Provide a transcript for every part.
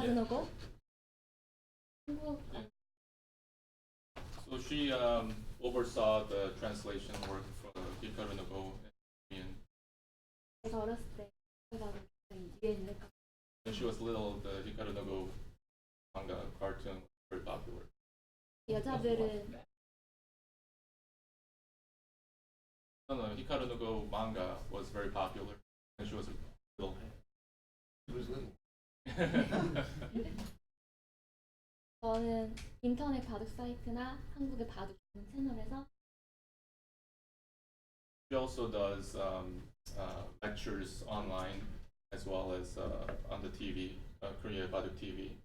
히카르노 고? 한국 So she oversaw the translation work for Hikaru no Go in Korean. 제가 어렸을 때 바둑 유행을 When she was little, the Hikaru no Go manga cartoon was very popular. 여자들은 No, Hikaru no Go manga was very popular when she was little. She was little. 저는 인터넷 바둑 사이트나 한국의 바둑 채널에서 She also does lectures online as well as on the TV, Korea Baduk TV,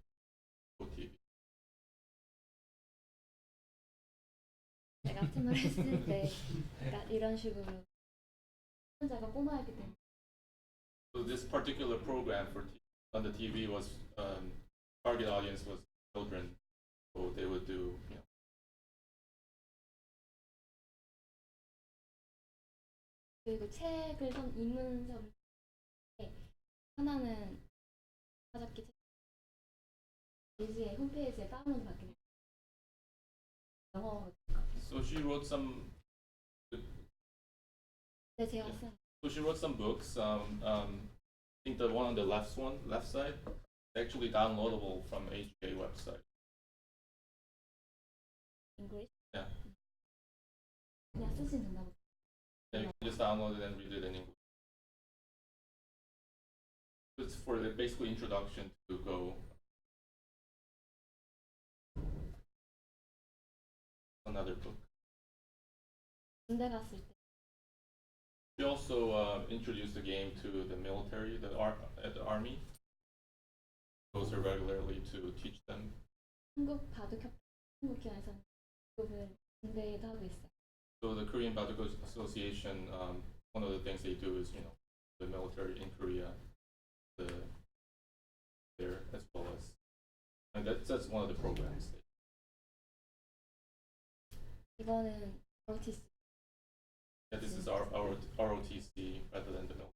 OTV. 제가 채널 했을 때 그러니까 이런 식으로 혼자가 꼬마였기 때문에 So this particular program for on the TV was target audience was children, so they would do 그리고 책을 입문 수업을 때 하나는 찾았기 책 페이지에 홈페이지에 다운로드 받게 영어 So she wrote some. 네 제가 쓴 So she wrote some books. I think the one on the left side, actually downloadable from HK website. English Yeah. 그냥 쓰시면 된다고. Yeah, you can just download it and read it in English. It's for the basically introduction to Go. Another book. 군대 갔을 때 She also introduced the game to the military, at the army. Goes there regularly to teach them. 한국 바둑협 한국기관에서는 그걸 군대에도 하고 있어요. So the Korean Baduk Association, one of the things they do is, the military in Korea, there as well as, and that's one of the programs. 이거는 ROTC. Yeah, this is our ROTC rather than the military.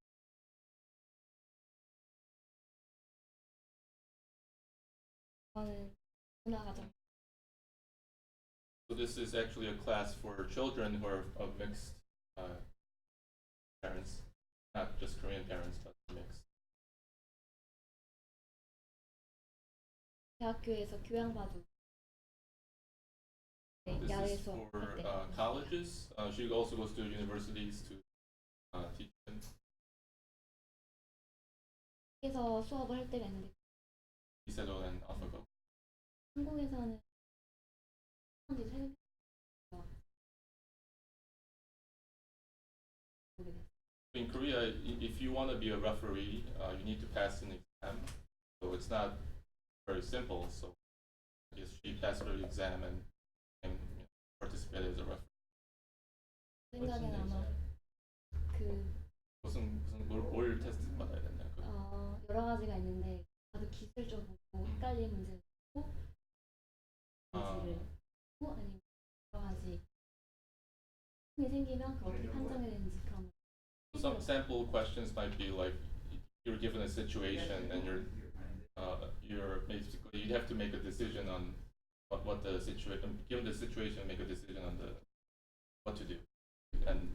이거는 문화가정. So this is actually a class for children who are of mixed parents, not just Korean parents, but mixed. 대학교에서 교양바둑. 네, This is 야외에서 for 할 때. colleges. She also goes to universities to teach them. 그래서 수업을 할 때가 있는데 Isedo and AlphaGo. 한국에서는 한지 최근 In Korea, if you want to be a referee, you need to pass an exam. So it's not very simple. So I guess she passed her exam and participated as a referee. 생각엔 아마 그 뭘 테스트 받아야 되냐? 여러 가지가 있는데 다들 기술적으로 헷갈리는 문제를 있고 하고 아니면 여러 가지 생기면 그걸 어떻게 판정해야 되는지 그런. Some sample questions might be like you're given a situation and you're basically you have to make a decision on what the situation, given the situation, make a decision on what to do, and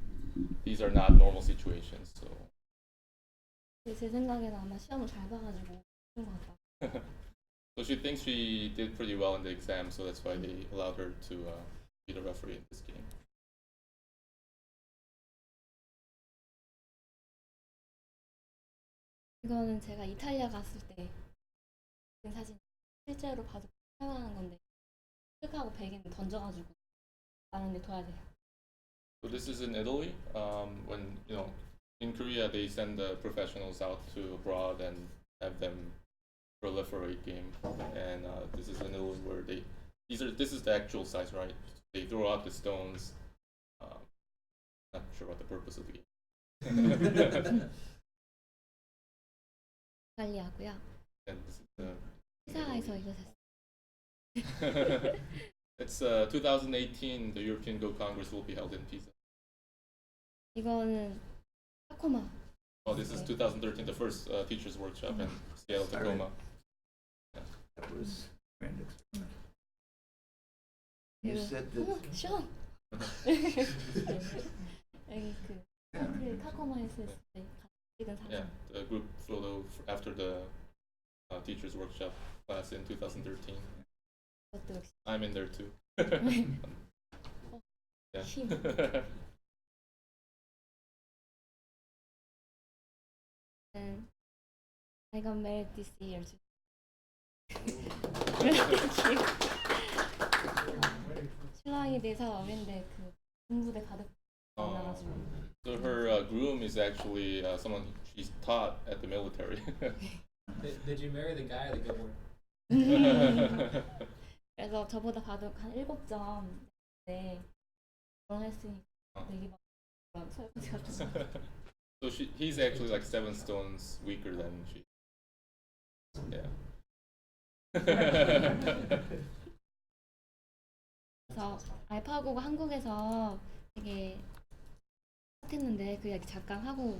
these are not normal situations. So 제 생각에는 아마 시험을 잘 봐가지고 그런 것 같다. so she thinks she did pretty well in the exam, so that's why they allowed her to be the referee in this game. 이거는 제가 이탈리아 갔을 때 찍은 사진. 실제로 봐도 사용하는 건데 흙하고 베개는 던져가지고 나는데 둬야 돼요. So this is in Italy. When in Korea they send the professionals out to abroad and have them proliferate game, and this is in Italy where this is the actual size, right? They throw out the stones. Not sure what the purpose of the game. 이탈리아고요. And this is the 회사에서 이거 샀어요. It's 2018. The European Go Congress will be held in Pisa. 이거는 타코마. Oh, this is 2013, the first teachers workshop in Seattle, Tacoma. Yeah. was grand experiment. You 그리고 said 어머 that. 시원. 여기 그 사이트를 카코마 했을 때 같이 찍은 사진. Yeah, the group photo after the teachers workshop class in 2013. 그것도 역시 I'm in there too. Yeah. 힘. I got married this year. 신랑이 4살 어린데 그 군부대 가득 만나가지고. So her groom is actually someone she's taught at the military. Did you marry the guy or the good one? 그래서 저보다 바둑 한 7점 결혼했으니까 내기 막 그런 설거지 같은 거. So he's actually like 7 stones weaker than she. Yeah. 그래서 알파고가 한국에서 되게 핫했는데 그 이야기 잠깐 하고.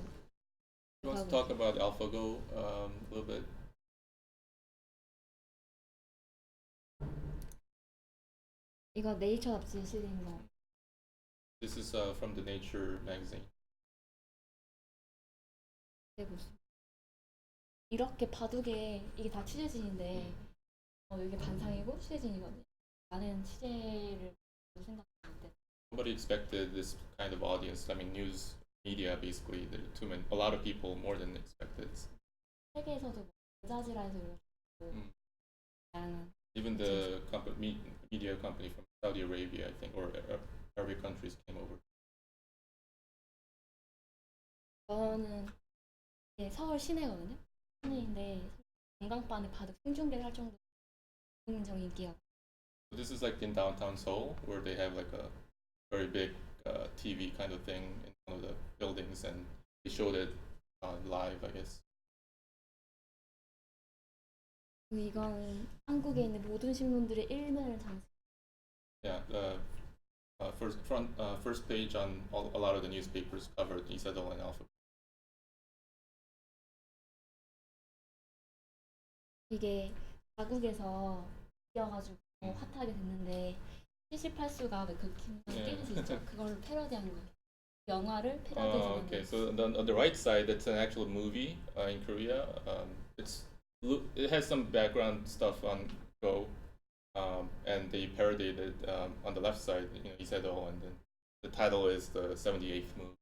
You want to talk about AlphaGo a little bit? 이거 네이처 잡지 실린 거. This is from the Nature magazine. 이렇게 바둑에 이게 다 취재진인데 이게 반상이고 취재진이거든요. 나는 취재를 생각했는데 Nobody expected this kind of audience. I mean, news media basically. There are too many, a lot of people more than expected. 세계에서도 알자지라에서 그렇고 다양한 Even the media company from Saudi Arabia, I think, or Arabic countries came over. 저는 이게 서울 시내거든요. 시내인데 관광반에 바둑 생중계를 할 정도로 국민적 인기가. This is like in downtown Seoul, where they have like a very big TV kind of thing in one of the buildings, and they showed it live, I guess. 이건 한국에 있는 모든 신문들의 일면을 장식. Yeah, first page on a lot of the newspapers covered Isadol and Alpha. 이게 자국에서 이어가지고 핫하게 됐는데 78수가 그 게임즈 있죠? 그걸 패러디한 거예요. 영화를 패러디해서. Okay, so on the right side, that's an actual movie in Korea. It has some background stuff on Go, and they parodied it on the left side, you know, Isadol, and then the title is the 78th move.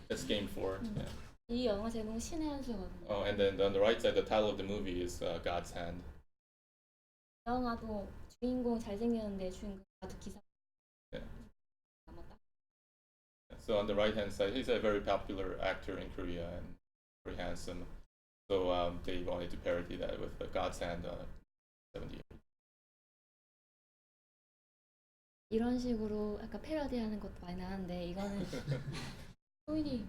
That's game 4. Yeah. 이 영화 제목은 신의 한 수거든요. Oh, and then on the right side, the title of the movie is God's Hand. 영화도 주인공 잘생겼는데 주인공 바둑 기사. Yeah. 맞다. So on the right hand side, he's a very popular actor in Korea and very handsome. So they wanted to parody that with God's Hand 78. 이런 식으로 약간 패러디하는 것도 많이 나는데 이거는 소인이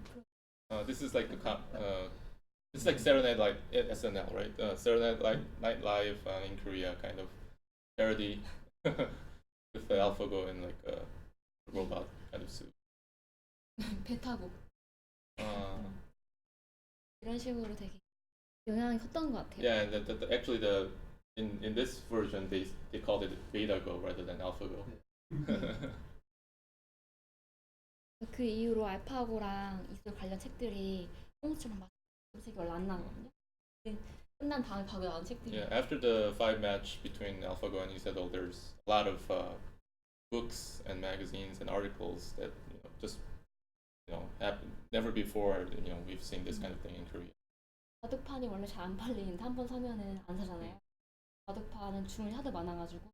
This is like this is like Saturday Night Live SNL, right? Saturday Night Live in Korea, kind of parody with the AlphaGo in like a robot kind of suit. 배 타고 이런 식으로 되게 영향이 컸던 것 같아요. Yeah, and actually in this version they called it BetaGo rather than AlphaGo. 그 이후로 알파고랑 이슬 관련 책들이 홍수처럼 막 책이 원래 안 나거든요. 끝난 다음에 바로 나온 책들이. Yeah, after the 5 match between AlphaGo and Isadol, there's a lot of books and magazines and articles that just happened. Never before we've seen this kind of thing in Korea. 바둑판이 원래 잘 안 팔리는데 한 번 사면은 안 사잖아요. 바둑판은 주문이 하도 많아가지고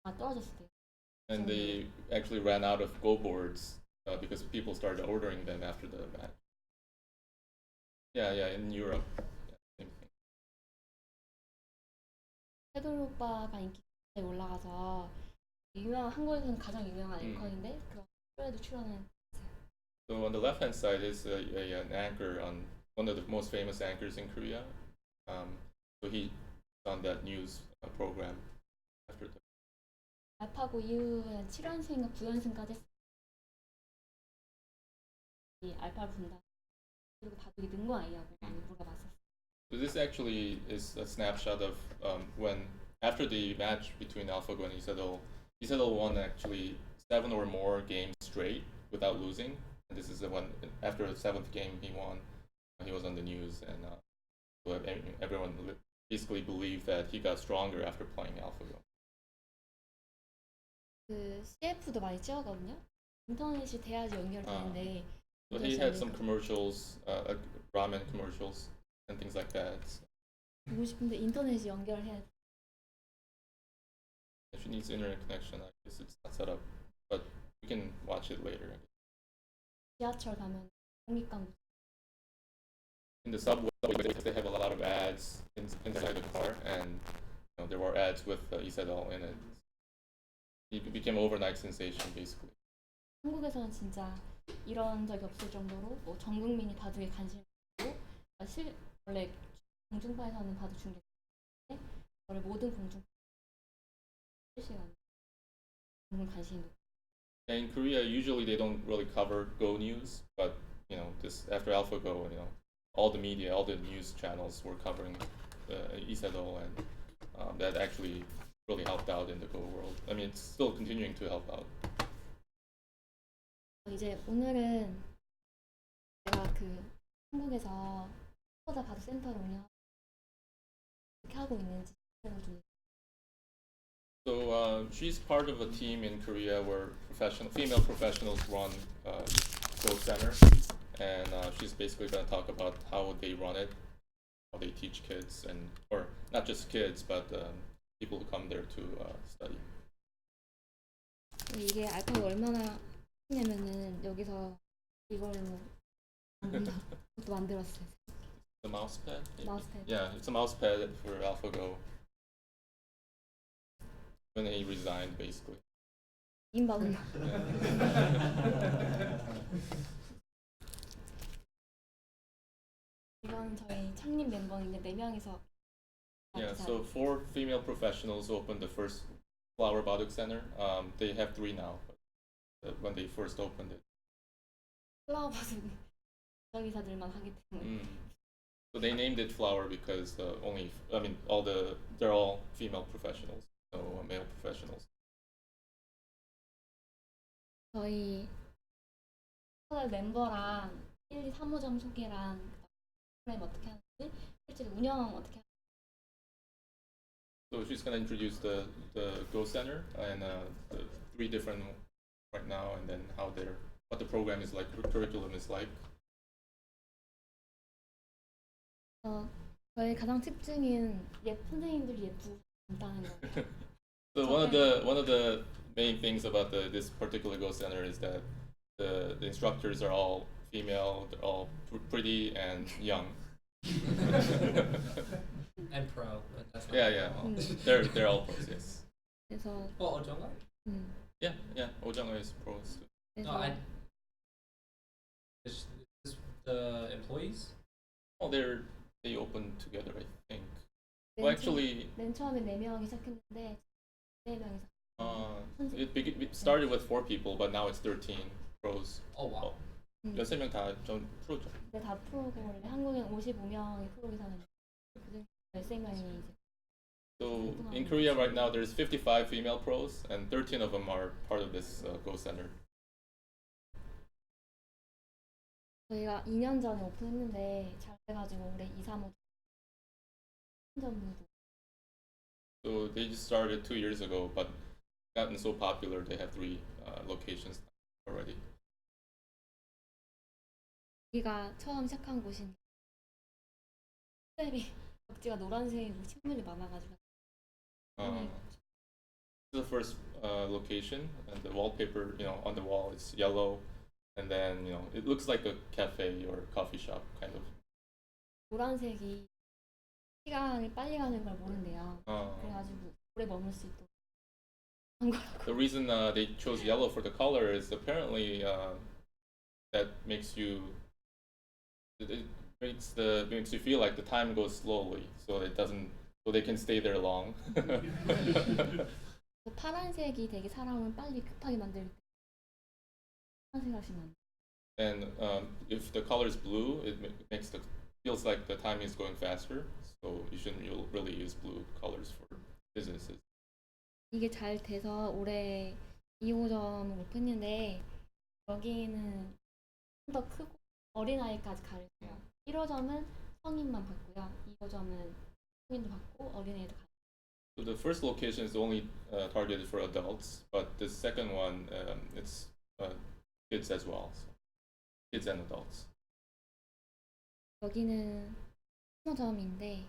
다 떨어졌을 때. And they actually ran out of Go boards because people started ordering them after the match. Yeah, in Europe. Yeah, same thing. 해돌 오빠가 인기 올라가서 한국에서는 가장 유명한 앵커인데 그 쇼에도 출연은. So on the left-hand side is an anchor on one of the most famous anchors in Korea. So he's on that news program after the. 알파고 이후에 7연승인가 9연승까지 했어요. 이 알파를 분다. 그리고 바둑이 는 거 아니냐고 물어봤었어요. So this actually is a snapshot of when after the match between AlphaGo and Isadol won actually 7 or more games straight without losing. And this is the one after the 7th game he won. He was on the news, and so everyone basically believed that he got stronger after playing AlphaGo. 그 CF도 많이 찍었거든요. 인터넷이 돼야지 연결되는데. So he had some commercials, like ramen commercials and things like that. 보고 싶은데 인터넷이 연결해야 돼. If she needs internet connection, I guess it's not set up, but we can watch it later. 지하철 가면 공익광고. In the subway, they have a lot of ads inside the car, and there were ads with Isadol in it. He became an overnight sensation, basically. 한국에서는 진짜 이런 적이 없을 정도로 뭐 전 국민이 바둑에 관심이 있고 원래 공중파에서는 바둑 중계인데 원래 모든 공중파 실시간 국민 관심이 높고. In Korea, usually they don't really cover Go news, but this after AlphaGo, all the media, all the news channels were covering Isadol, and that actually really helped out in the Go world. I mean, it's still continuing to help out. 이제 오늘은 제가 그 한국에서 초보자 바둑 센터를 운영하고 어떻게 하고 있는지 좀. So she's part of a team in Korea where female professionals run Go Center, and she's basically going to talk about how they run it, how they teach kids, or not just kids, but people who come there to study. 이게 알파가 얼마나 했냐면은 여기서 이걸로 것도 만들었어요. The mouse pad? 마우스패드. Yeah, it's a mouse pad for AlphaGo. When he resigned, basically. 임박은. 이건 저희 창립 멤버인데 4명이서. Yeah, so 4 female professionals opened the first Flower Baduk Center. They have 3 now, but when they first opened it. 플라워 바둑 기사들만 하기 때문에. So they named it Flower because they're all female professionals, no male professionals. 저희 멤버랑 1, 2, 3호점 소개랑 프로그램 어떻게 하는지 실제로 운영 어떻게 하는지. So she's gonna introduce the Go Center and the 3 different right now, and then what the program is like, curriculum is like. 저희 가장 특징인 선생님들이 예쁘고 간단한 거. So one of the main things about this particular Go Center is that the instructors are all female, they're all pretty and young. And pro. But that's not Yeah. They're all pros, yes. 그래서 어쩐가? Yeah. Ojanga is pros. No, is the employees? Oh, they open together, I think. Well, actually, 맨 처음에 4명이 시작했는데 4명이서. it started with 4 people, but now it's 13 pros. Oh wow. 13명 다 좀 프로죠. 근데 다 프로고 원래 한국엔 55명이 프로 기사는 그중 13명이 이제. So in Korea right now, there's 55 female pros, and 13 of them are part of this Go Center. 저희가 2년 전에 오픈했는데 잘 돼가지고 올해 2, 3호 전부도. So they just started 2 years ago, but gotten so popular they have 3 locations already. 여기가 처음 시작한 곳인데 벽지 벽지가 노란색이고 식물이 많아가지고. This is the first location, and the wallpaper, on the wall is yellow, and then it looks like a cafe or coffee shop kind of. 노란색이 시간이 빨리 가는 걸 모른대요. 그래가지고 오래 머물 수 있도록 한 거라고. The reason they chose yellow for the color is apparently that makes you feel like the time goes slowly, so they can stay there long. 파란색이 되게 사람을 빨리 급하게 만들 때 파란색 하시면 안 돼. And if the color is blue, it makes the feels like the time is going faster, so you shouldn't really use blue colors for businesses. 이게 잘 돼서 올해 2호점을 오픈했는데 여기는 좀 더 크고 어린아이까지 가르쳐요. 1호점은 성인만 받고요. 2호점은 성인도 받고 어린애도 가르쳐요. So the first location is only targeted for adults, but the second one it's kids as well, so kids and adults. 여기는 1호점인데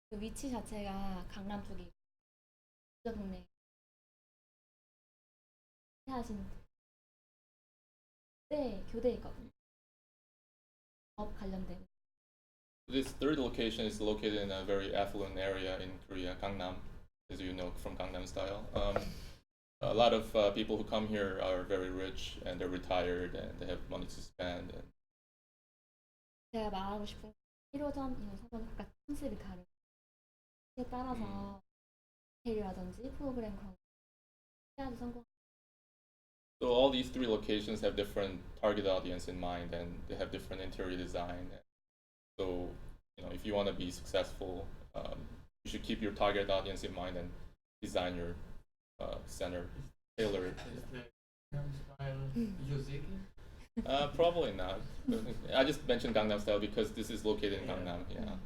그 위치 자체가 강남 쪽에 부자 동네 하신 교대에 있거든요. 업 관련된. This third location is located in a very affluent area in Korea, Gangnam, as you know from Gangnam Style. A lot of people who come here are very rich and they're retired and they have money to spend. And 제가 말하고 싶은 1호점, 2호점 각각 컨셉이 다르고 에 따라서 호텔이라든지 프로그램 그런 거 해야지 성공. so all these three locations have different target audience in mind, and they have different interior design. So, if you want to be successful, you should keep your target audience in mind and design your center, tailor it. Gangnam Style Yozeki? Probably not. I just mentioned Gangnam Style because this is located in Gangnam. Yeah.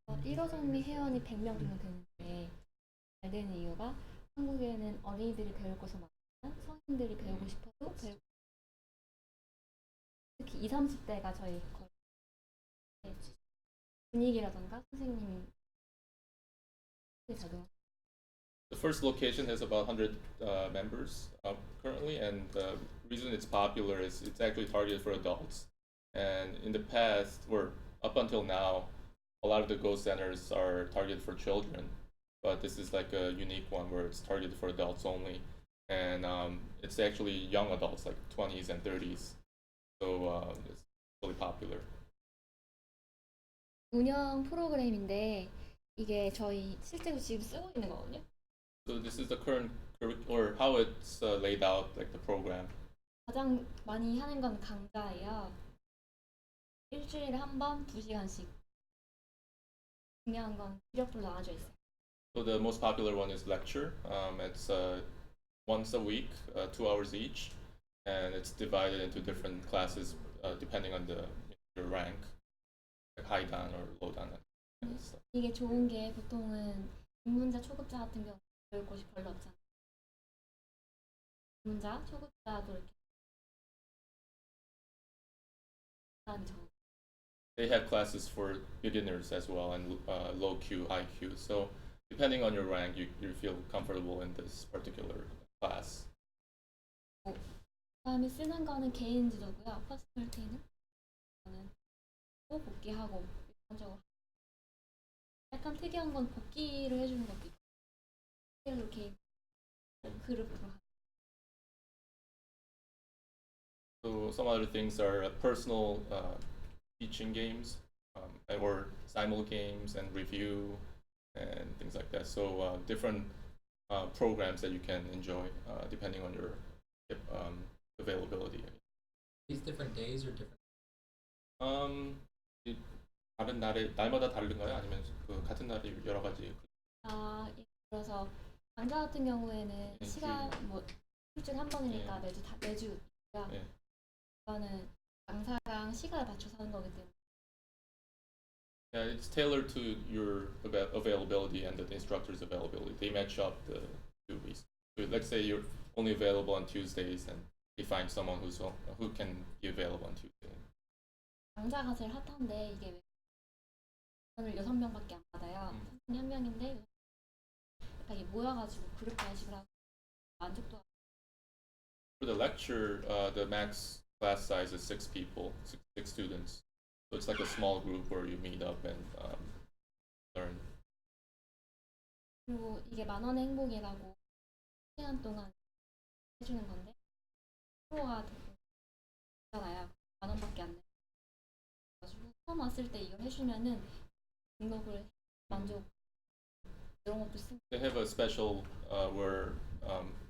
1호점이 회원이 100명 정도 되는데 잘 되는 이유가 한국에는 어린이들이 배울 것이 많지만 성인들이 배우고 싶어도 배우고 특히 20, 30대가 저희 거의 분위기라던가 선생님이 작용. The first location has about 100 members currently, and the reason it's popular is it's actually targeted for adults. And in the past, or up until now, a lot of the ghost centers are targeted for children, but this is like a unique one where it's targeted for adults only, and it's actually young adults, like 20s and 30s. So it's really popular. 운영 프로그램인데 이게 저희 실제로 지금 쓰고 있는 거거든요. So this is the current or how it's laid out, like the program. 가장 많이 하는 건 강좌예요. 일주일에 한 번 2시간씩. 중요한 건 기력불 나눠져 있어요. So the most popular one is lecture. It's once a week, 2 hours each, and it's divided into different classes depending on your rank, like high dan or low dan. 이게 좋은 게 보통은 입문자, 초급자 같은 경우 배울 곳이 별로 없잖아요. 입문자, 초급자도 이렇게 사람이 적고. They have classes for beginners as well, and low Q, high Q. So depending on your rank, you feel comfortable in this particular class. 그다음에 쓰는 거는 개인 지도고요. 퍼스널 트레이닝. 저는 또 복귀하고 일반적으로 약간 특이한 건 복귀를 해주는 것도 있고 이렇게 그룹으로. So some other things are personal teaching games, or simul games and review and things like that. So different programs that you can enjoy depending on your availability. These different days or different. 다른 날마다 다른가요? 아니면 그 같은 날이 여러 가지? 예를 들어서 강좌 같은 경우에는 시간 뭐 일주일에 한 번이니까 매주 있고요. 이거는 강사랑 시간을 맞춰서 하는 거기 때문에. Yeah, it's tailored to your availability and the instructor's availability. They match up the 2 weeks. So let's say you're only available on Tuesdays, and they find someone who can be available on Tuesday. 강좌가 제일 핫한데 이게 오늘 6명밖에 안 받아요. 선생님 한 명인데 이렇게 모여가지고 그룹 단식을 하고 만족도. For the lecture, the max class size is 6 people, six students. So it's like a small group where you meet up and learn. 그리고 이게 만원의 행복이라고 시간 동안 해주는 건데 프로가 되잖아요. 10,000원밖에 안 내. 가지고 처음 왔을 때 이걸 해주면은 등록을 만족 이런 것도 쓰고. They have a special where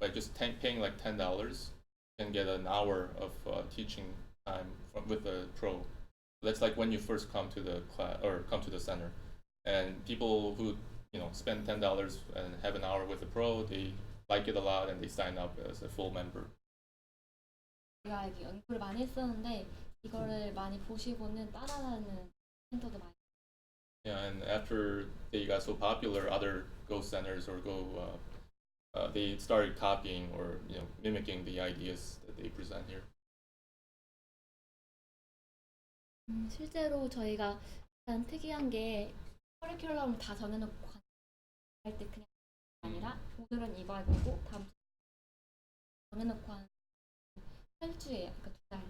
by just paying like $10, you can get an hour of teaching time with a pro. That's like when you first come to the class or come to the center, and people who spend $10 and have an hour with a pro, they like it a lot and they sign up as a full member. 제가 이렇게 연구를 많이 했었는데 이거를 많이 보시고는 따라하는 센터도 많이. Yeah, and after they got so popular, other Go centers or Go they started copying or mimicking the ideas that they present here. 실제로 저희가 약간 특이한 게 커리큘럼을 다 정해놓고 할 때 그냥 아니라 오늘은 이거 할 거고 다음 주 정해놓고 한 8주예요. 그러니까 2달.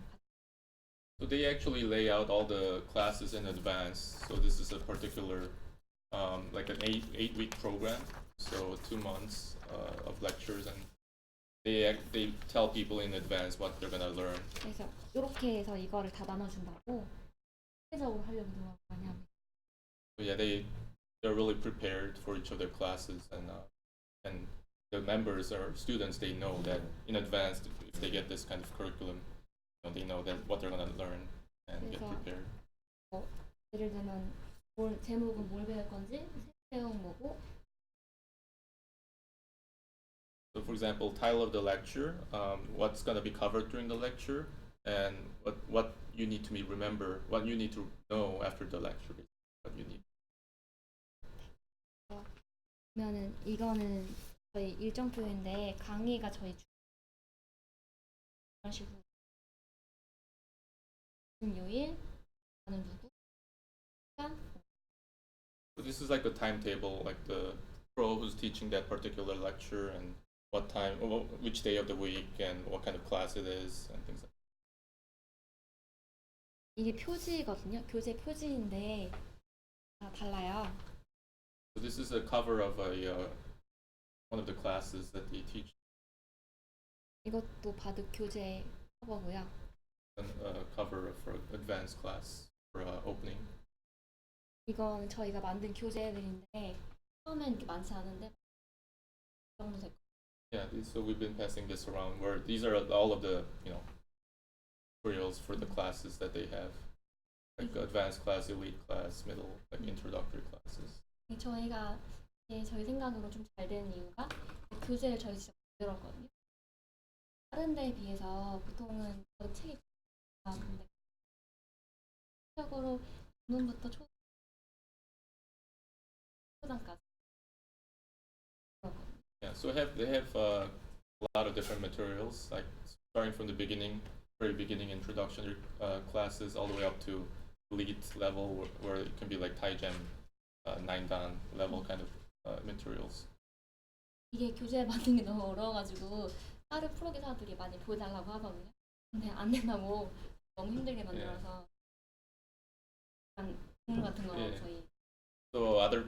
So they actually lay out all the classes in advance. So this is a particular, like an eight-week program. So 2 months of lectures, and they tell people in advance what they're gonna learn. 그래서 이렇게 해서 이거를 다 나눠준다고 체계적으로 하려고 노력 많이 합니다. So yeah, they're really prepared for each of their classes, and the members or students, they know that in advance if they get this kind of curriculum, they know that what they're gonna learn and get prepared. 예를 들면 제목은 뭘 배울 건지 내용 뭐고. So for example, title of the lecture, what's gonna be covered during the lecture, and what you need to remember, what you need to know after the lecture, what you need. 그러면은 이거는 저희 일정표인데 강의가 저희 이런 식으로 요일 저는 누구 시간. So this is like a timetable, like the pro who's teaching that particular lecture and what time, which day of the week, and what kind of class it is, and things like that. 이게 표지거든요. 교재 표지인데 다 달라요. So this is a cover of one of the classes that they teach. 이것도 바둑 교재 커버고요. A cover for advanced class for opening. 이건 저희가 만든 교재들인데 처음엔 이렇게 많지 않은데 이 정도 될 거예요. Yeah, so we've been passing this around where these are all of the materials for the classes that they have, like advanced class, elite class, middle, like introductory classes. 저희가 저희 생각으로 좀 잘 되는 이유가 교재를 저희 직접 만들었거든요. 다른 데에 비해서 보통은 책이 나왔는데 적으로 본문부터 초단까지. Yeah, so they have a lot of different materials, like starting from the beginning, very beginning introductory classes, all the way up to elite level, where it can be like Taijam, 9dan level kind of materials. 이게 교재 만드는 게 너무 어려워가지고 다른 프로 기사들이 많이 보여달라고 하거든요. 근데 안 된다고 너무 힘들게 만들어서 약간 국물 같은 거 저희. So other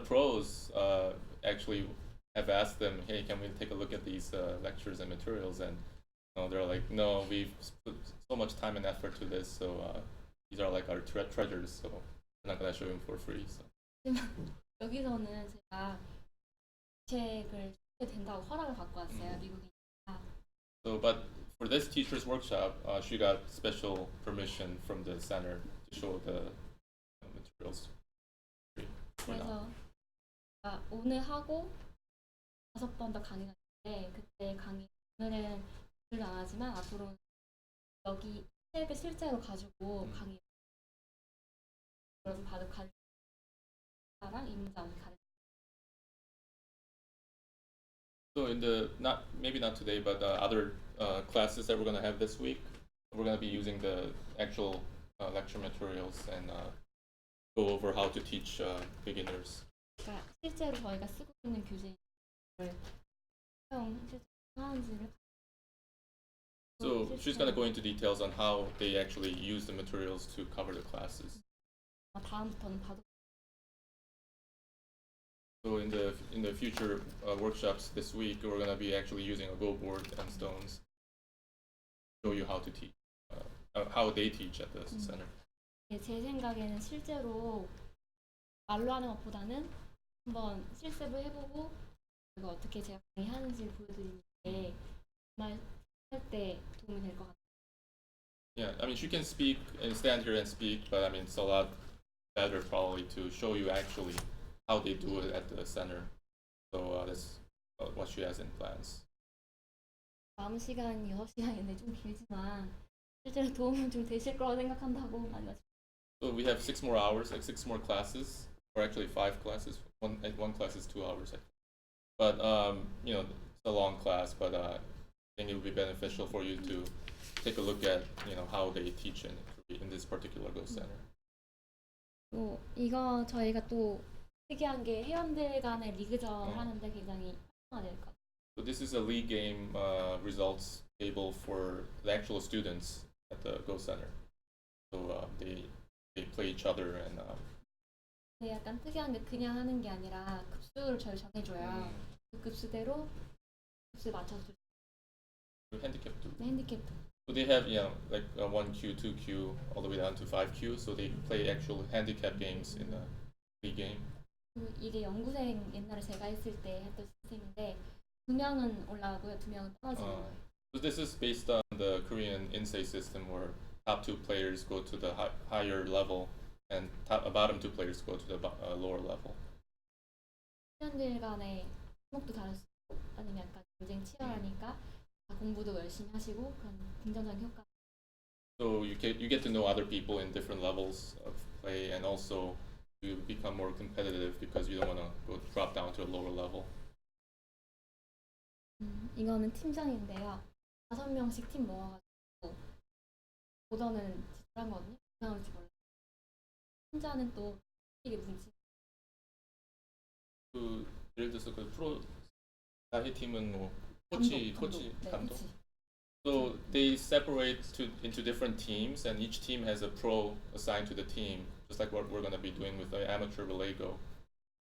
pros actually have asked them, hey, can we take a look at these lectures and materials? And they're like, no, we've put so much time and effort to this, so these are like our treasures, so we're not gonna show them for free. So. 여기서는 제가 책을 써도 된다고 허락을 받고 왔어요. 미국이니까. So, but for this teacher's workshop, she got special permission from the center to show the materials. 그래서 오늘 하고 5번 더 강의가 있는데 그때 강의 오늘은 들도 안 하지만 앞으로 여기 책을 실제로 가지고 강의 그래서 바둑 가르치랑 임자를 가르치. So in the maybe not today, but other classes that we're gonna have this week, we're gonna be using the actual lecture materials and go over how to teach beginners. 그러니까 실제로 저희가 쓰고 있는 교재를 사용하는지를. So she's gonna go into details on how they actually use the materials to cover the classes. 다음부터는 바둑. So in the future workshops this week, we're gonna be actually using a Go board and stones. Show you how to teach, how they teach at the center. 제 생각에는 실제로 말로 하는 것보다는 한번 실습을 해보고 그거 어떻게 제가 강의하는지 보여드리는 게 정말 할 때 도움이 될 것 같아요. Yeah, I mean, she can speak and stand here and speak, but I mean, it's a lot better probably to show you actually how they do it at the center. So that's what she has in plans. 남은 시간 6시간인데 좀 길지만 실제로 도움은 좀 되실 거라고 생각한다고 많이 말씀. So we have 6 more hours, like 6 more classes, or actually 5 classes. One class is 2 hours, I think. But you know, it's a long class, but I think it would be beneficial for you to take a look at how they teach in this particular Go Center. 또 이거 저희가 또 특이한 게 회원들 간의 리그전 하는데 굉장히 활성화될 것 같아요. So this is a league game results table for the actual students at the Go Center. So they play each other and. 근데 약간 특이한 게 그냥 하는 게 아니라 급수를 저희 정해줘요. 그 급수대로 급수 맞춰서 handicap. 핸디캡도. So they have like 1Q, 2Q, all the way down to 5Q. So they play actual handicap games in the league game. 이게 연구생 옛날에 제가 했을 때 했던 시스템인데 2명은 올라가고요, 2명은 떨어지는 거예요. So this is based on the Korean INSEE system where top 2 players go to the higher level and bottom 2 players go to the lower level. 회원들 간의項目도 다를 수 있고 아니면 약간 경쟁 치열하니까 공부도 열심히 하시고 그런 긍정적인 효과. So you get to know other people in different levels of play, and also you become more competitive because you don't want to drop down to a lower level. 이거는 팀전인데요. 5명씩 팀 모아가지고 오더는 지출한거든요. 그냥 올지 몰라요. 팀전은 또 이게 무슨 예를 들어서 그 프로 다희 팀은 뭐 코치 감독. So they separate into different teams, and each team has a pro assigned to the team, just like what we're going to be doing with the amateur relay go.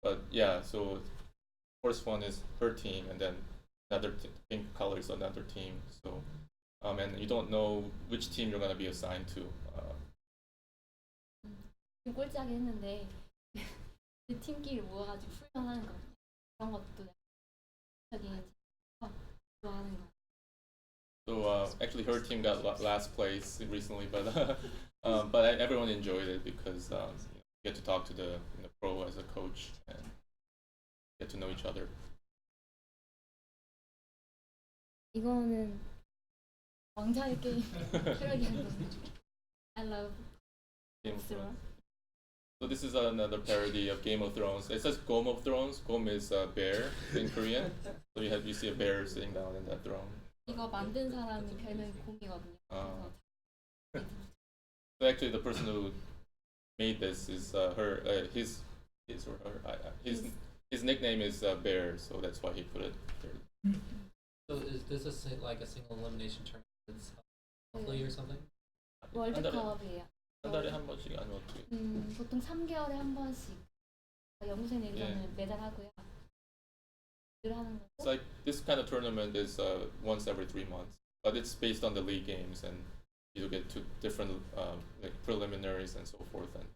But yeah, so first one is her team, and then another pink color is another team. So and you don't know which team you're going to be assigned to. 좀 꼴찌하긴 했는데 그 팀끼리 모아가지고 훈련하는 거 그런 것도 적인 좋아하는 거. So actually, her team got last place recently, but everyone enjoyed it because you get to talk to the pro as a coach and get to know each other. 이거는 왕자의 게임 패러디하는 거. I love Game of Thrones. Thrones. So this is another parody of Game of Thrones. It says Gom of Thrones. Gom is bear in Korean. So you see a bear sitting down in that throne. 이거 만든 사람이 별명이 곰이거든요. So actually, the person who made this is his nickname is Bear, so that's why he put it there. So is this like a single elimination tournament? It's monthly or something? 월드컵이에요. 한 달에 한 번씩 아니면 어떻게? 보통 3개월에 한 번씩 연구생 리그전을 매달 하고요. 늘 하는 거고. It's like this kind of tournament is once every 3 months, but it's based on the league games, and you get to different like preliminaries and so forth, and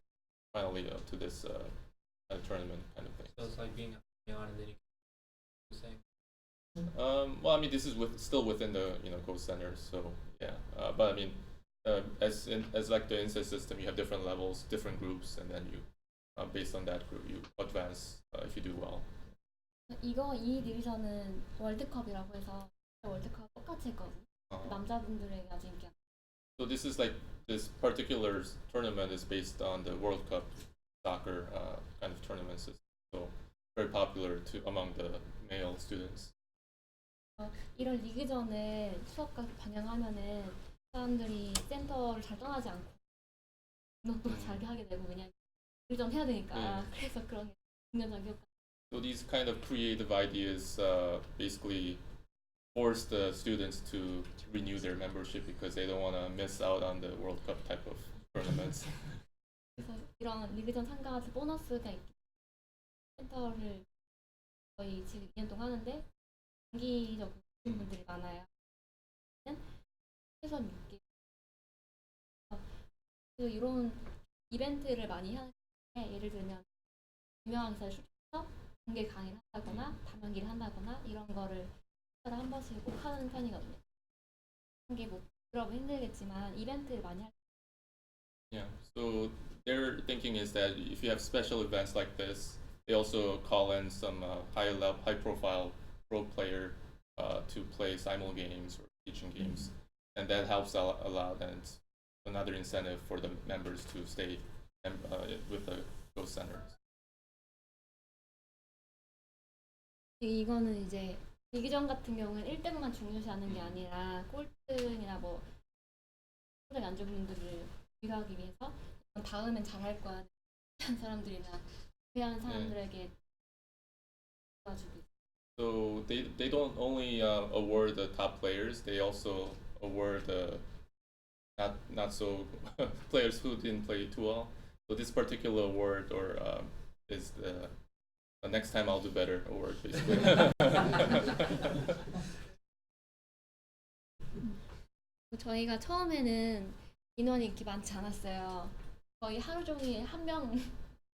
finally to this kind of tournament kind of thing. So it's like being on and then you saying. Well, I mean, this is still within the Go Center, so yeah. But I mean, as like the INSEE system, you have different levels, different groups, and then you based on that group, you advance if you do well. 이 디비전은 월드컵이라고 해서 월드컵 똑같이 했거든요. 남자분들에게 아주 인기. So this is like this particular tournament is based on the World Cup soccer kind of tournament system, so very popular among the male students. 이런 리그전을 수업과 반영하면은 사람들이 센터를 잘 떠나지 않고 운동도 잘 하게 되고 왜냐면 리그전 해야 되니까 그래서 그런 게 긍정적 효과. So these kind of creative ideas basically force the students to renew their membership because they don't want to miss out on the World Cup type of tournaments. 그래서 이런 리그전 참가할 보너스가 있기 센터를 거의 지금 2년 동안 하는데 장기적으로 오신 분들이 많아요. 최소 6개. 그래서 이런 이벤트를 많이 하는데 예를 들면 유명한 기사를 출연해서 공개 강의를 한다거나 단연기를 한다거나 이런 거를 한 번씩 꼭 하는 편이거든요. 한 게 뭐 그러면 힘들겠지만 이벤트를 많이 할 Yeah. So their thinking is that if you have special events like this, they also call in some high profile pro player to play simul games or teaching games, and that helps a lot. And it's another incentive for the members to stay with the Ghost Center. 이거는 이제 이기전 같은 경우는 1등만 중요시하는 게 아니라 꼴등이나 뭐 성적이 안 좋은 분들을 위로하기 위해서 다음엔 잘할 거야 한 사람들이나 회한 사람들에게 도와주고. So they don't only award the top players; they also award the not so players who didn't play too well. So this particular award is the next time I'll do better award, basically. 저희가 처음에는 인원이 이렇게 많지 않았어요. 거의 하루 종일 한 명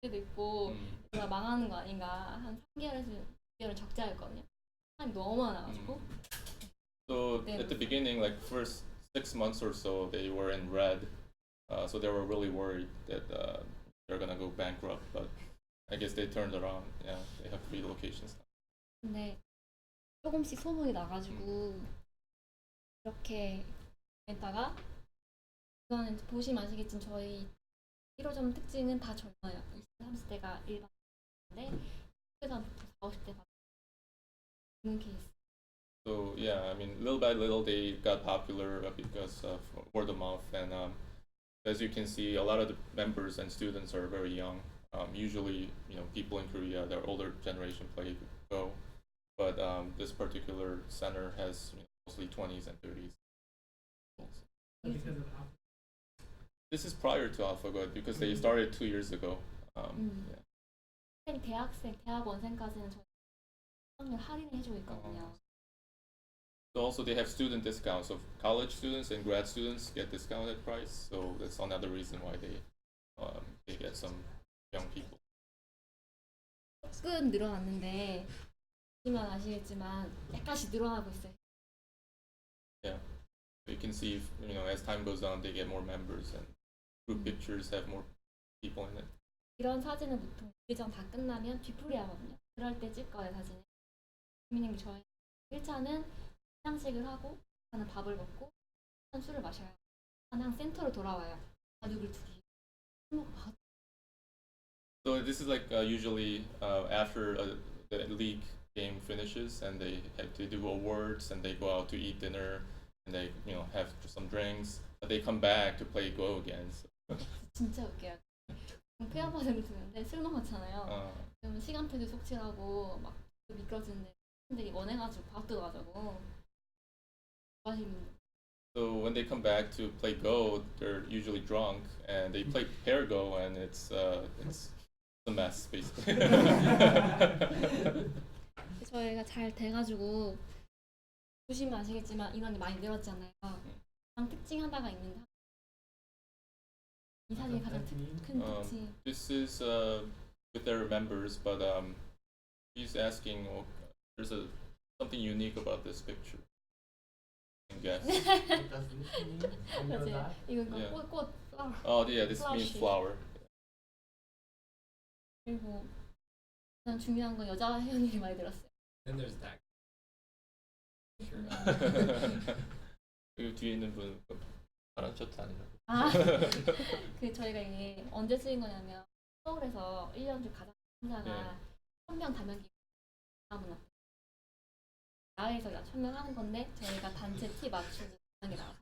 때도 있고 우리가 망하는 거 아닌가 한 3개월에서 6개월은 적자였거든요. 사람이 너무 많아가지고. So at the beginning, like first 6 months or so, they were in red. So they were really worried that they're gonna go bankrupt. But I guess they turned around. Yeah, they have 3 locations. 근데 조금씩 소문이 나가지고 이렇게 했다가 이거는 보시면 아시겠지만 저희 1호점 특징은 다 젊어요. 20, 30대가 일반인데 그래서부터 40, 50대 받는 케이스. So yeah, I mean, little by little they got popular because of word of mouth, and as you can see, a lot of the members and students are very young. Usually, people in Korea, their older generation play Go, but this particular center has mostly 20s and 30s. Because of how This is prior to AlphaGo because they started 2 years ago. Yeah. 대학원생까지는 저희 학년 할인을 해주고 있거든요. So also they have student discounts. So college students and grad students get discounted price. So that's another reason why they get some young people. 조금 늘어났는데 보시면 아시겠지만 약간씩 늘어나고 있어요. Yeah. So you can see, as time goes on, they get more members and group pictures have more people in it. 이런 사진은 보통 일정 다 끝나면 뒤풀이 하거든요. 그럴 때 찍 거예요, 사진을. 주민님이 저희 1차는 시상식을 하고, 2차는 밥을 먹고, 3차는 술을 마셔요. 항상 센터로 돌아와요. 바둑을 두기. So this is like usually after the league game finishes and they have to do awards and they go out to eat dinner and they have some drinks. But they come back to play Go again. So. 진짜 웃겨요. 페어바둑을 두는데 술 먹었잖아요. 그러면 시간표도 속칠하고 막 미끄러지는데 사람들이 원해가지고 밥도 가자고 마시는. So when they come back to play Go, they're usually drunk and they play pair Go and it's a mess basically. 저희가 잘 돼가지고 보시면 아시겠지만 인원이 많이 늘었잖아요. 가장 특징 하나가 있는데 이 사진이 가장 큰 특징. This is with their members, but he's asking, there's something unique about this picture. I guess. what does this mean? I know 맞아요. that. 이건 Yeah. 꽃 flower. Oh yeah, this Flower means shape. flower. 그리고 가장 중요한 건 여자 회원님이 많이 들었어요. Then there's that. Sure. 그 뒤에 있는 분 파란 셔츠 아니라고. 아, 그 저희가 이게 언제 쓰인 거냐면 서울에서 1년 중 가장 행사가 1000명 단명기 아무나 야외에서 1000명 하는 건데 저희가 단체 티 맞추는 게 나와요.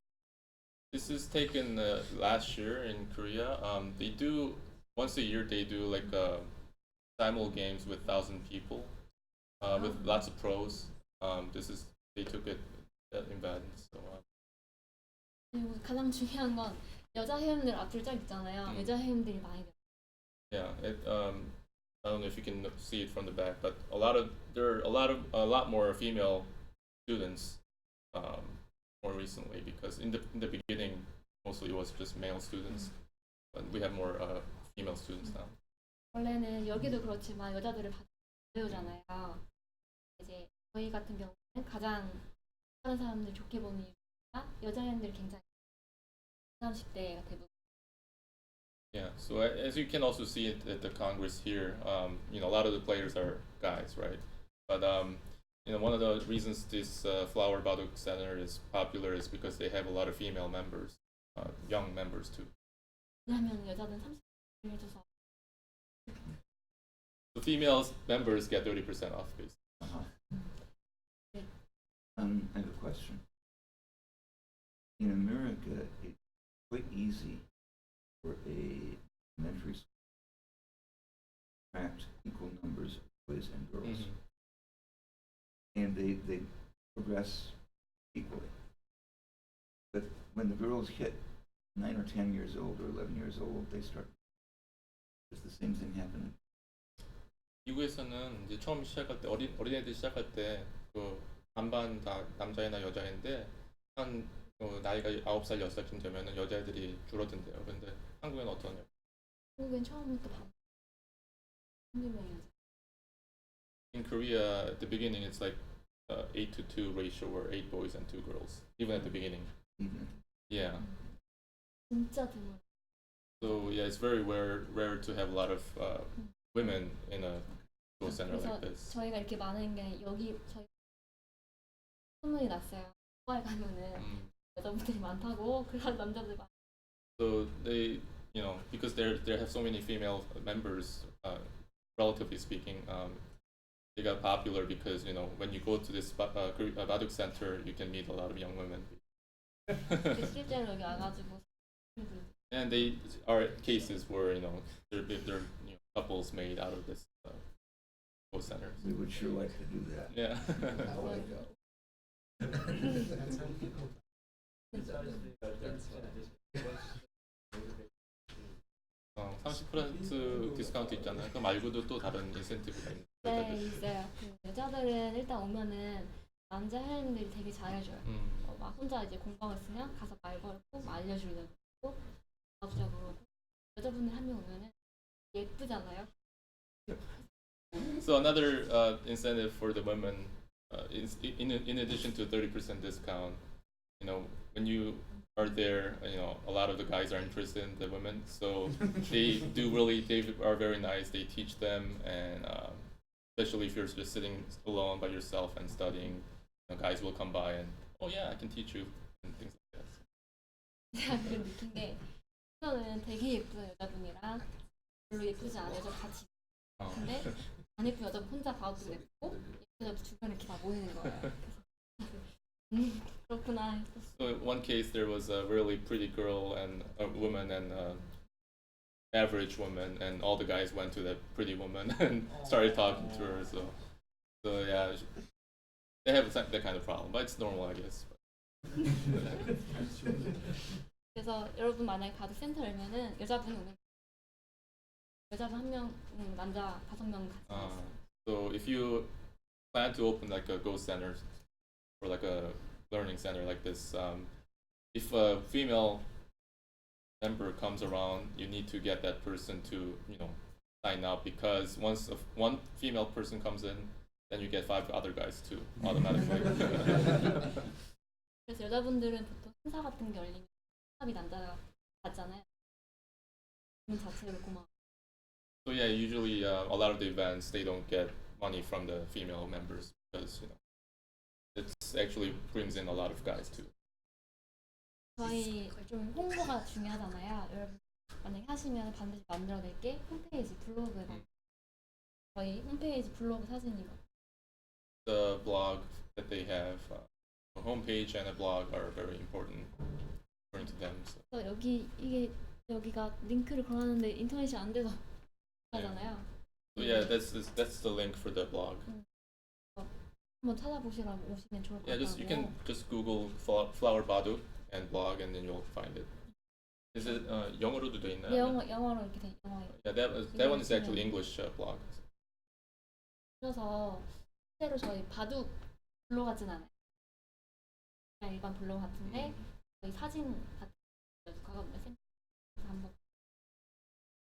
This is taken last year in Korea. They do once a year. They do like simul games with 1,000 people, with lots of pros. They took it in bad. So. 그리고 가장 중요한 건 여자 회원들 앞줄 짝 있잖아요. 여자 회원들이 많이 들어요. Yeah, I don't know if you can see it from the back, but there are a lot more female students more recently because in the beginning mostly it was just male students, but we have more female students now. 원래는 여기도 그렇지만 여자들을 배우잖아요. 이제 저희 같은 경우는 가장 다른 사람들 좋게 보는 이유 여자애들이 굉장히 30대가 대부분. Yeah, so as you can also see it at the Congress here, you know, a lot of the players are guys, right? But you know, one of the reasons this Flower Baduk Center is popular is because they have a lot of female members, young members too. 왜냐하면 여자들은 30대 해줘서 The female members get 30% off, basically. Uh-huh. Yeah. I have a question. In America, it's quite easy for a elementary school to attract equal numbers of boys and girls, Mhm. and they progress equally. But when the girls hit 9 or 10 years old or 11 years old, they start. Does the same thing happen? 미국에서는 이제 처음 시작할 때 어린애들 시작할 때 그 반반 다 남자애나 여자애인데 한 나이가 9살 10살쯤 되면은 여자애들이 줄어든대요. 근데 한국에는 어떠냐고. 한국엔 처음부터 한두 명이 여자. In Korea, at the beginning, it's like 8-2 ratio, or 8 boys and 2 girls, even at the beginning. Even Yeah. 진짜 드물. So yeah, it's very rare to have a lot of women in a school center 그래서 like this. 저희가 이렇게 많은 게 여기 저희 소문이 났어요. 과에 가면은 여자분들이 많다고 그래서 남자들 많. So they, you know, because they have so many female members, relatively speaking, they got popular because, you know, when you go to this Baduk Center, you can meet a lot of young women. 실제로 여기 와가지고 And they are cases where, you know, there you know, couples made out of this school center. we would sure like to do that. Yeah. I wanna go. 30% 디스카운트 있잖아요. 그 말고도 또 다른 인센티브가 있는. 네 있어요. 그 여자들은 일단 오면은 남자 헬린들이 되게 잘해줘요. 막 혼자 이제 공방을 쓰면 가서 말 걸고 막 알려주려고 하고 가부적으로 여자분들 한 명 오면은 예쁘잖아요. So another incentive for the women is in addition to 30% discount. You know, when you are there, you know, a lot of the guys are interested in the women, so they are very nice. They teach them, and especially if you're just sitting alone by yourself and studying, you know, guys will come by and, oh yeah, I can teach you, and things like that. 제가 그 느낀 게 저는 되게 예쁜 여자분이랑 별로 예쁘지 않은 여자 같이 근데 안 예쁜 여자분 혼자 봐도 예쁘고 예쁜 여자분 주변에 이렇게 다 모이는 거예요. 그래서 그렇구나 했었어. So in one case, there was a really pretty girl and a woman and average woman, and all the guys went to that pretty woman and started talking to her. So yeah, they have that kind of problem, but it's normal, I guess. 그래서 여러분 만약에 바둑 센터 열면은 여자분이 오면 여자분 한 명, 남자 5명 같이 있어요. So if you plan to open like a ghost center or like a learning center like this, if a female member comes around, you need to get that person to, you know, sign up, because once one female person comes in, then you get 5 other guys too automatically. 그래서 여자분들은 보통 행사 같은 게 열리면 합이 남자가 받잖아요. 그 자체로 고마워. So yeah, usually a lot of the events they don't get money from the female members because, you know, it actually brings in a lot of guys too. 저희 좀 홍보가 중요하잖아요. 여러분 만약에 하시면 반드시 만들어낼 게 홈페이지 블로그에 저희 홈페이지 블로그 사진이고. The blog that they have, a homepage and a blog are very important according to them. So. 그래서 여기가 링크를 걸어놨는데 인터넷이 안 돼서 하잖아요. So yeah, that's the link for the blog. 한번 찾아보시라고 오시면 좋을 것 Yeah, 같아요. you can just Google Flower Baduk and blog, and then you'll find it. Is it 영어로도 돼 있나요? 네, 영어로 이렇게 돼 영어. Yeah, that one is actually English blog. 그래서 실제로 저희 바둑 블로그 같진 않아요. 그냥 일반 블로그 같은데 저희 사진 같은 거 가가보면 센터에서 한번.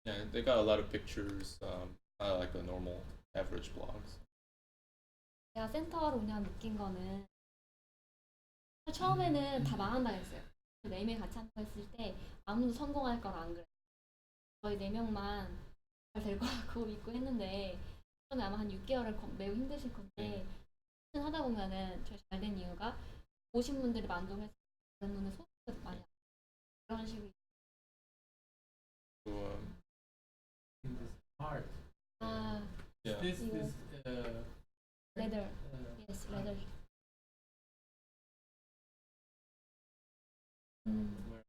Yeah, they got a lot of pictures, like a normal average blogs. 제가 센터로 그냥 느낀 거는 처음에는 다 망한다 했어요. 4명이 같이 한다고 했을 때 아무도 성공할 거라 안 그래요. 저희 4명만 잘 될 거라고 믿고 했는데 처음에 아마 한 6개월을 매우 힘드실 건데 하다 보면은 저희 잘 된 이유가 오신 분들이 만족해서 다른 분들 소비가 많이 그런 식으로. So, In this part. 아, yeah. This 이거 leather. Yes, leather. where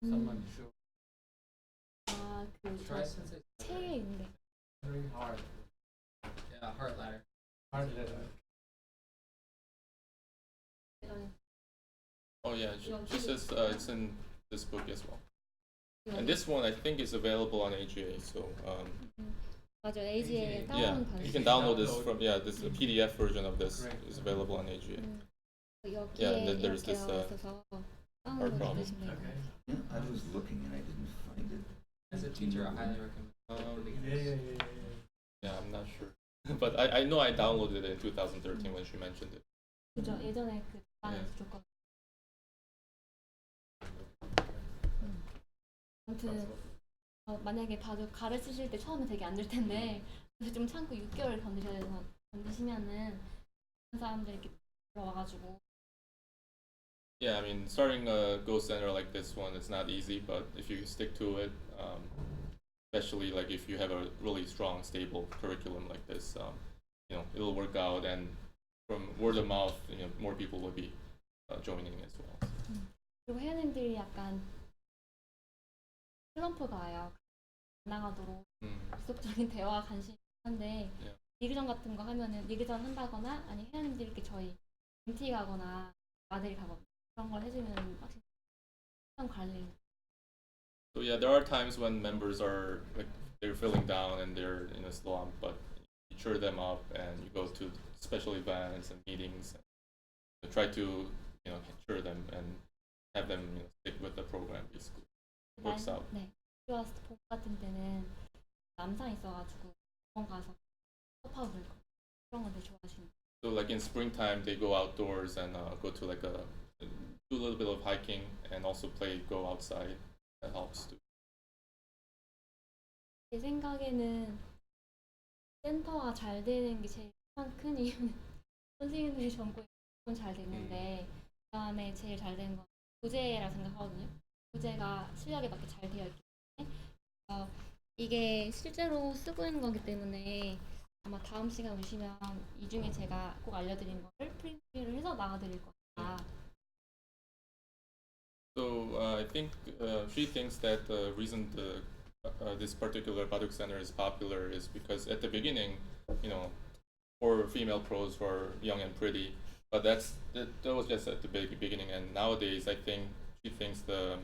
someone show 아, 그 Try since it's 책에 있는데. very hard. yeah, heart ladder. Hard letter. Oh yeah, she says it's in this book as well. And 이거 this one I think is available on AGA. So 맞아, AGA yeah, 다운 받을 you 수 can 있어요. download this from this PDF version of this Correct. is available on AGA. 여기에 Yeah, and then there's 이렇게 this, 나와 있어서 hard 다운로드 problem. 받으시면 돼요. Okay. Yeah, I was looking and I didn't find it. As a teacher, I highly recommend. Yeah. Yeah, I'm not sure, but I know I downloaded it in 2013 when she mentioned it. 그죠? 예전에 그 방에서 네. 줬거든요. 아무튼 만약에 바둑 가르치실 때 처음에 되게 안 될 텐데 그래서 좀 참고 6개월 견디시면은 다른 사람들이 이렇게 들어와가지고. Yeah, I mean, starting a Go center like this one is not easy, but if you stick to it, especially like if you have a really strong, stable curriculum like this, it'll work out, and from word of mouth, more people will be joining as well. 그리고 회원님들이 약간 슬럼프가 와요. 안 나가도록 지속적인 대화 관심이 한데 Yeah. 리그전 같은 거 하면은 리그전 한다거나 아니 회원님들이 이렇게 저희 MT 가거나 나들이 가거나 그런 걸 해주면 확실히 시간 관리. So yeah, there are times when members are like they're feeling down and they're in a slump, but you cheer them up and you go to special events and meetings and try to cheer them and have them stick with the program. Basically, it works out. 네. 좋았을 때 봄 같은 때는 남산 있어가지고 병원 가서 서파도 들고 그런 걸 되게 좋아하시는. So like in springtime, they go outdoors and go to like do a little bit of hiking and also go outside. That helps too. 제 생각에는 센터가 잘 되는 게 제일 큰 이유는 선생님들이 전공이 잘 됐는데 그다음에 제일 잘 되는 건 교재라 생각하거든요. 교재가 실력에 맞게 잘 되어 있기 때문에 이게 실제로 쓰고 있는 거기 때문에 아마 다음 시간 오시면 이 중에 제가 꼭 알려드린 거를 프린트를 해서 나와드릴 거니까. So I think she thinks that the reason this particular Baduk Center is popular is because at the beginning, for female pros who are young and pretty, but that was just at the beginning. And nowadays, I think she thinks the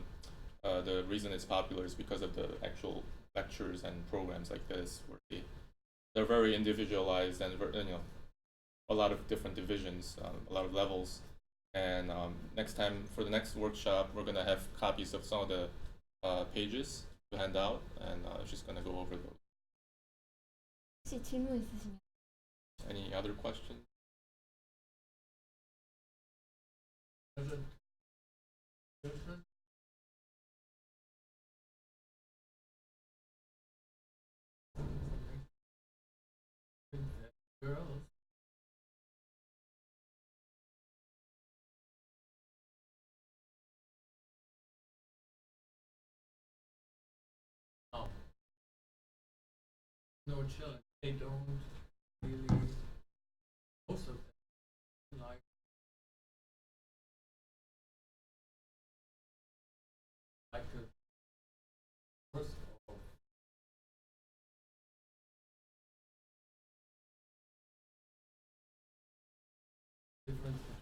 reason it's popular is because of the actual lectures and programs like this, where they're very individualized and a lot of different divisions, a lot of levels. And next time for the next workshop, we're gonna have copies of some of the pages to hand out, and she's gonna go over those. 혹시 질문 있으시면 Any other questions? There's a difference with the girls. Oh. No children. They don't really. Most of them like to first of all difference between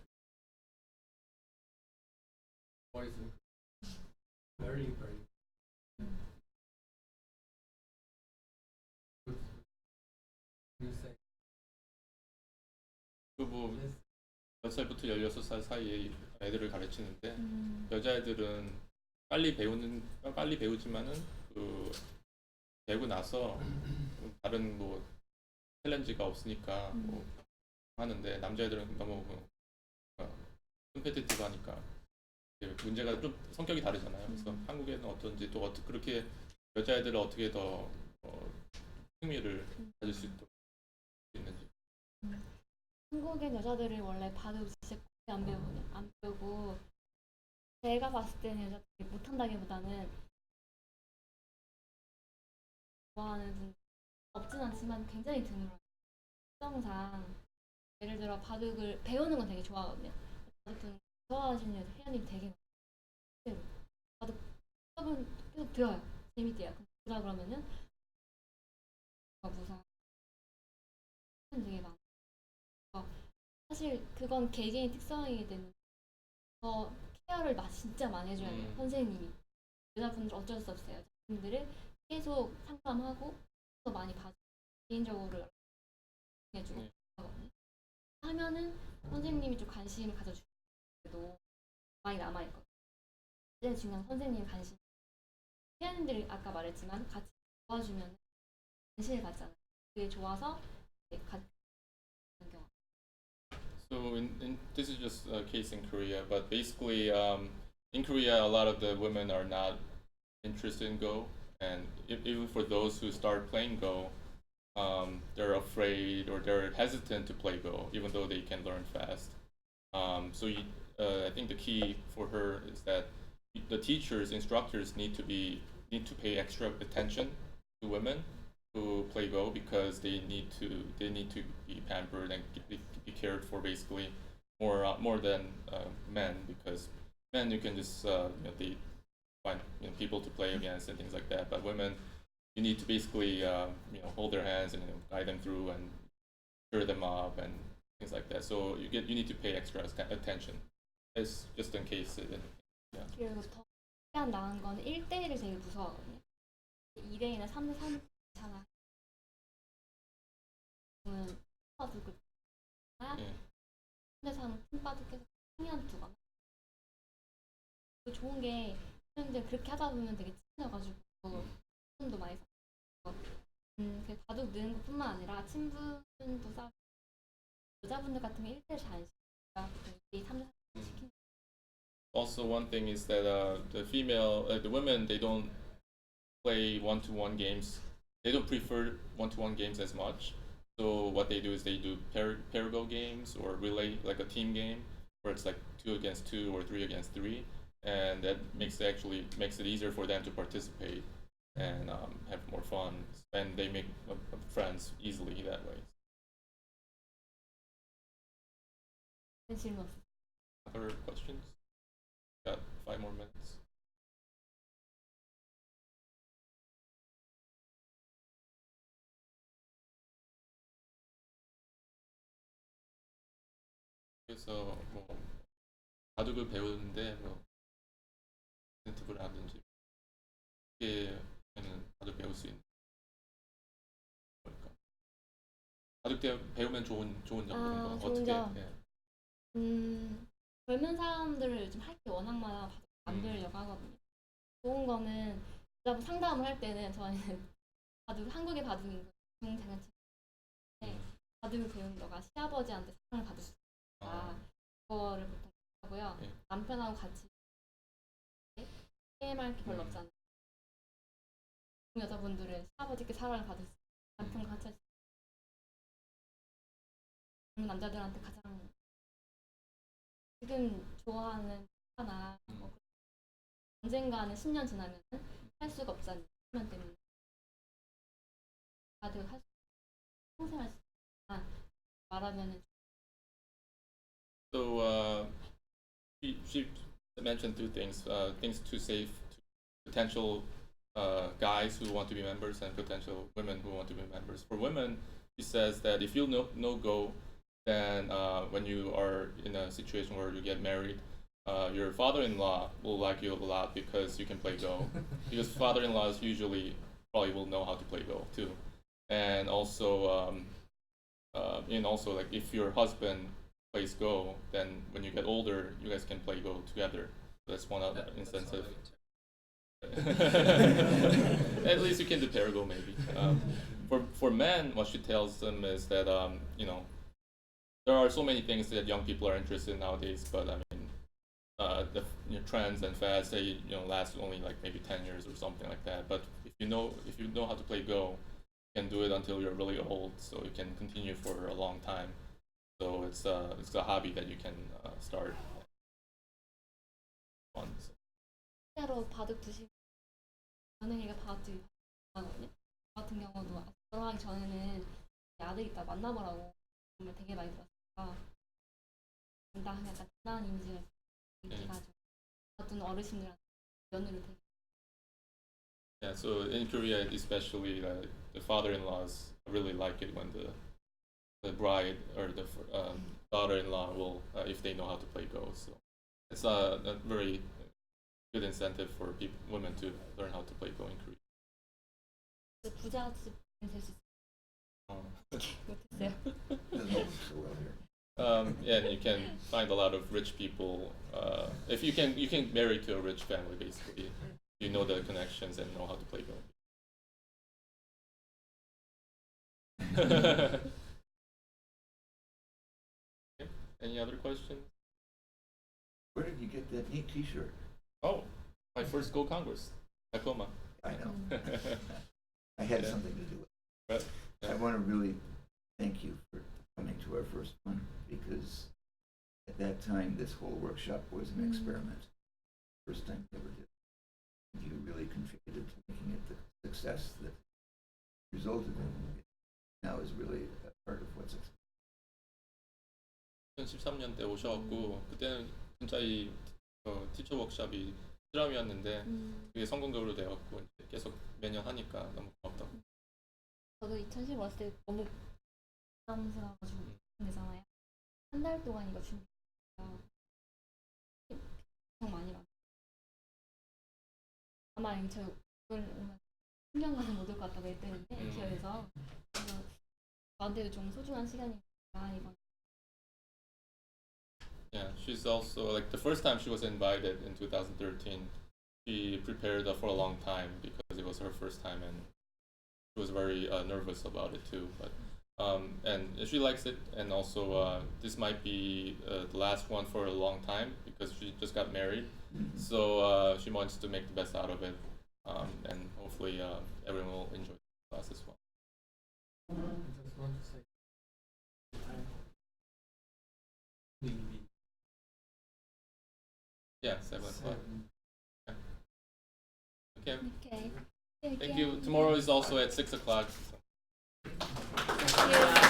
boys and girls. Very good. You say 뭐 this. 10살부터 16살 사이에 애들을 가르치는데 여자애들은 빨리 배우지만은 그 배우고 나서 다른 뭐 챌린지가 없으니까 뭐 하는데 남자애들은 너무 컴페티티브하니까 문제가 좀 성격이 다르잖아요. 그래서 한국에는 어떤지 또 어떻게 그렇게 여자애들을 어떻게 더 흥미를 가질 수 있는지. 한국엔 여자들이 원래 바둑 진짜 안 배우고 제가 봤을 때는 여자들이 못한다기보다는 좋아하는 분 없진 않지만 굉장히 드물어요. 특성상 예를 들어 바둑을 배우는 건 되게 좋아하거든요. 바둑 좋아하시는 회원님 되게 많아요. 바둑 수업은 계속 들어요. 재밌대요. 그러다 그러면은 무상 되게 많아요. 사실 그건 개개인 특성이기 때문에 더 케어를 진짜 많이 해줘야 돼요. 선생님이. 여자분들 어쩔 수 없어요. 여자분들을 계속 상담하고 더 많이 봐주고 개인적으로 해주고 하거든요. 하면은 선생님이 좀 관심을 가져주고 많이 남아있거든요. 제일 중요한 선생님 관심. 회원님들이 아까 말했지만 같이 도와주면 관심을 갖잖아요. 그게 좋아서 같이 하는 경우. So this is just a case in Korea, but basically in Korea a lot of the women are not interested in Go, and even for those who start playing Go, they're afraid or they're hesitant to play Go, even though they can learn fast. I think the key for her is that the teachers, instructors need to pay extra attention to women who play Go because they need to be pampered and be cared for basically more than men, because men you can just they find people to play against and things like that, but women you need to basically hold their hands and guide them through and cheer them up and things like that. So you need to pay extra attention. It's just in case. 그리고 더 최대한 나은 거는 1대1을 되게 무서워하거든요. 2대2나 3대3 잖아. 그러면 바둑을 3대3 팀바둑해서 승리한 두거나. 좋은 게 선생님들 그렇게 하다 보면 되게 친해져가지고 친분도 많이 쌓고 그 바둑 느는 것뿐만 아니라 친분도 쌓고 여자분들 같은 게 1대1 잘 안 시키니까 2대2, 3대3 시키는. Also, one thing is that the women, they don't play one-to-one games. They don't prefer one-to-one games as much. So what they do is they do pair go games or relay, like a team game, where it's like 2 against 2 or 3 against 3, and that makes it easier for them to participate and have more fun, and they make friends easily that way. 질문 없어요. Other questions? Got 5 more minutes. 그래서 뭐 바둑을 배우는데 뭐 인센티브를 하든지 어떻게 하면 바둑 배울 수 있는 걸까? 바둑 배우면 좋은 점 그런 거 좋은 어떻게? 점. 예. 젊은 사람들을 요즘 할 게 워낙 많아 바둑 안 배우려고 하거든요. 좋은 거는 여자분 상담을 할 때는 저희는 한국의 바둑인 중 장난치는데 바둑을 배우는 너가 시아버지한테 사랑을 받을 수 있다. 그거를 보통 하고요. 네. 남편하고 같이 게임할 게 별로 없잖아요. 여자분들은 시아버지께 사랑을 받을 수 있고 남편과 같이 할 수 있고 남자들한테 가장 지금 좋아하는 하나 언젠가는 10년 지나면 할 수가 없잖아요. 10년 때문에 다들 평생 할 수 있지만 말하면은. So she mentioned 2 things. Things to save to potential guys who want to be members and potential women who want to be members. For women, she says that if you no go, then when you are in a situation where you get married, your father-in-law will like you a lot because you can play Go. Because father-in-laws usually probably will know how to play Go too. And also, like if your husband plays Go, then when you get older, you guys can play Go together. That's one other incentive. At least you can do pair Go maybe. For men, what she tells them is that there are so many things that young people are interested in nowadays, but I mean trends and fads they last only like maybe 10 years or something like that. But if you know how to play Go, you can do it until you're really old, so you can continue for a long time. So it's a hobby that you can start. Fun. So. 실제로 바둑 두시면 연예인가 바둑 하거든요. 저 같은 경우도 결혼하기 전에는 아들 있다 만나보라고 정말 되게 많이 들었어요. 나 약간 단아한 이미지가 있어가지고 어떤 어르신들한테 연애를 되게 Yeah, so in Korea, especially, the father-in-laws really like it when the bride or the daughter-in-law will, if they know how to play Go. So it's a very good incentive for women to learn how to play Go in Korea. 부잣집 될수 있어요. 못했어요. Doesn't work so well here. Yeah, and you can find a lot of rich people. If you can marry to a rich family, basically. You know the connections and know how to play Go. Okay. Any other questions? Where did you get that neat T-shirt? Oh, my first Go Congress, Tacoma. I know. I had Yeah. something to do with But, it. yeah. I want to really thank you for coming to our first one, because at that time this whole workshop was an experiment. First time we ever did. You really contributed to making it the success that resulted in it. Now is really a part of what's expected. 2013년 때 오셔갖고 그때는 진짜 이 티처 워크숍이 실험이었는데 그게 성공적으로 돼갖고 이제 계속 매년 하니까 너무 고맙다고. 저도 2010 왔을 때 너무 부담스러워가지고 되잖아요. 한 달 동안 이거 준비했어요. 엄청 많이 받았어요. 아마 저 오늘 오면 10년간은 못 올 것 같다고 했더니 기업에서 그래서 저한테도 좀 소중한 시간이니까 이번. Yeah, she's also like the first time she was invited in 2013. She prepared for a long time because it was her first time, and she was very nervous about it too. But and she likes it, and also this might be the last one for a long time because she just got married. So she wants to make the best out of it, and hopefully everyone will enjoy the class as well. I just want to say, maybe Yeah, 7 o'clock. 7. Okay. Okay. Thank you. Tomorrow is also at 6 o'clock. So. Thank you.